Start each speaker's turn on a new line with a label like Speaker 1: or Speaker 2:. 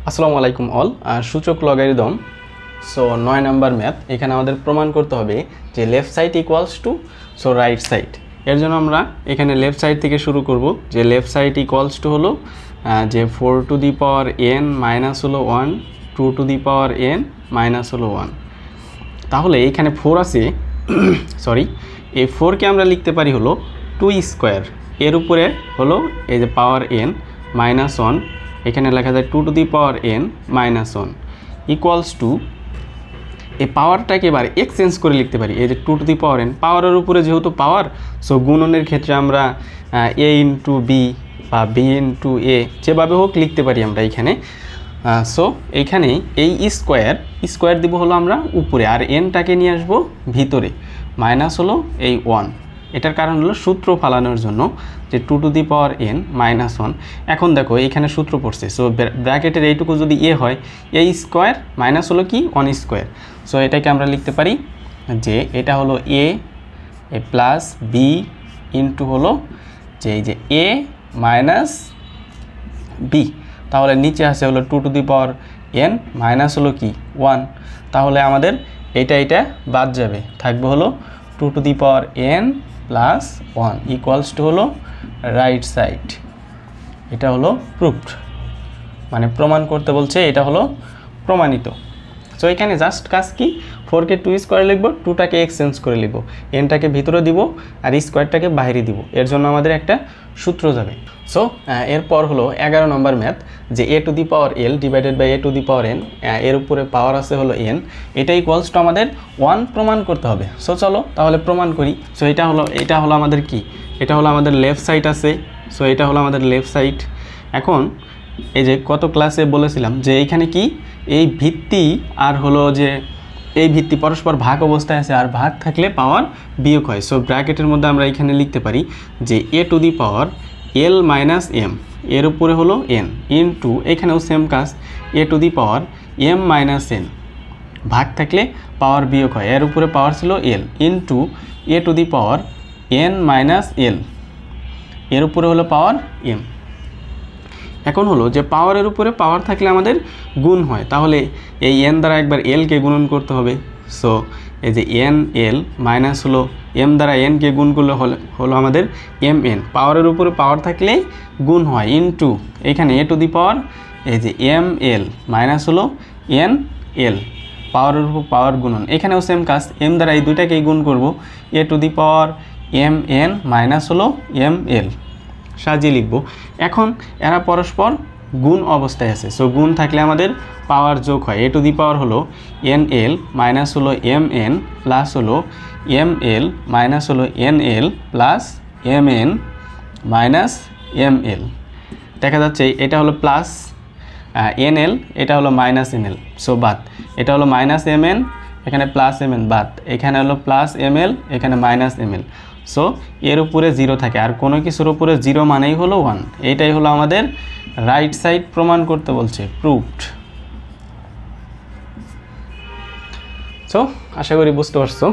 Speaker 1: আসসালামু আলাইকুম অল। সূচক লগারিদম। So 9 number math. এখানে আমাদের প্রমাণ করতে হবে যে left side equals to right side. এর জন্য আমরা এখানে লেফট সাইড থেকে শুরু করব। যে লেফট সাইড ইকুয়ালস টু হলো যে 4 two the power n minus হলো 1, 2 two the power n minus হলো 1। তাহলে এখানে 4 আছে, সরি, এই 4কে আমরা লিখতে পারি হলো 2 স্কোয়ার, এর উপরে হলো এই যে পাওয়ার n মাইনাস 1, এখানে লেখা যায় 2 two the power n minus 1 equals to, এই পাওয়ারটাকে এবার এক্সচেঞ্জ করে লিখতে পারি। এই যে 2 টু দি পাওয়ার n, পাওয়ারের উপরে যেহেতু পাওয়ার, সো গুণনের ক্ষেত্রে আমরা a ইন্টু বি বা বি ইন্টু এ যেভাবে হোক লিখতে পারি আমরা এখানে। সো এইখানে এই স্কোয়ার দিব হলো আমরা উপরে, আর এনটাকে নিয়ে আসবো ভিতরে, মাইনাস হলো এই 1। এটার কারণ হলো সূত্র ফালানোর জন্য, যে 2 two the power n minus 1। এখন দেখো এইখানে সূত্র পড়ছে, সো ব্র্যাকেটের এইটুকু যদি এ হয়, এ স্কোয়ার মাইনাস হলো কি 1 স্কোয়ার। সো এটাকে আমরা লিখতে পারি যে এটা হলো এ প্লাস বি ইন্টু হলো যে এই যে এ মাইনাস বি। তাহলে নিচে আসে হলো 2 two the power n minus হলো কি 1। তাহলে আমাদের এটা বাদ যাবে, থাকবে হলো 2 two the power n plus 1 equals to হলো রাইট সাইড। এটা হলো প্রুফড, মানে প্রমাণ করতে বলছে, এটা হলো প্রমাণিত। সো এখানে জাস্ট কাজ কি, 4কে 2 স্কোয়ার লিখবো, 2টাকে এক্সচেঞ্জ করে লিখবো, nটাকে ভিতরে দিব আর স্কোয়ারটাকে বাইরে দিব। এর জন্য আমাদের একটা সূত্র যাবে। সো এরপর হলো 11 নম্বর ম্যাথ, যে a to the power l divided by a to the power n, এর উপরে পাওয়ার আছে হলো n, এটা ইকুয়ালস টু আমাদের 1 প্রমাণ করতে হবে। সো চলো তাহলে প্রমাণ করি। সো এটা হলো আমাদের কি, এটা হলো আমাদের লেফট সাইড আছে। সো এটা হলো আমাদের লেফট সাইড। এখন এই যে কত ক্লাসে বলেছিলাম যে এইখানে কি, এই ভিত্তি আর হলো যে এই ভিত্তি পরস্পর ভাগ অবস্থায় আছে, আর ভাগ থাকলে পাওয়ার বিয়োগ হয়। সো ব্র্যাকেটের মধ্যে আমরা এখানে লিখতে পারি যে a to the power l minus m, এর উপরে হলো n ইন্টু, এখানেও সেম কাজ, a to the power m minus n, ভাগ থাকলে পাওয়ার বিয়োগ হয়, এর উপরে পাওয়ার ছিল l into a to the power n minus l, এর উপরে হলো পাওয়ার m। এখন হলো যে পাওয়ারের উপরে পাওয়ার থাকলে আমাদের গুণ হয়, তাহলে এই n দ্বারা একবার l কে গুণন করতে হবে। সো এই যে n l মাইনাস হলো m দ্বারা n কে গুণ করলে হলো আমাদের m n, পাওয়ারের উপরে পাওয়ার থাকলে গুণ হয়, ইনটু এখানে a টু দি পাওয়ার এই যে m l মাইনাস হলো n l, পাওয়ারের উপর পাওয়ার গুণন। এখানেও সেম কাজ, m দ্বারা এই দুইটাকেই গুণ করব, a to the power m n minus হলো m l, সাজিয়ে লিখব। এখন এরা পরস্পর গুণ অবস্থায় আছে, সো গুণ থাকলে আমাদের পাওয়ার যোগ হয়, এ টু দি পাওয়ার হলো এন এল মাইনাস হলো এম এন প্লাস হলো এম এল মাইনাস হলো n l plus m n minus m l. দেখা যাচ্ছে এটা হলো প্লাস এন এল, এটা হলো মাইনাস এন এল, সো বাদ। এটা হলো মাইনাস এম এন, এখানে প্লাস এম এন, বাদ। এখানে হলো প্লাস এম এল, এখানে মাইনাস এম এল। সো এর উপরে 0 থাকে, আর কোনো কিছুর উপরে 0 মানেই হলো 1। এইটাই হলো আমাদের রাইট সাইড প্রমাণ করতে বলছে, প্রুভড। সো আশা করি বুঝতে পারছো।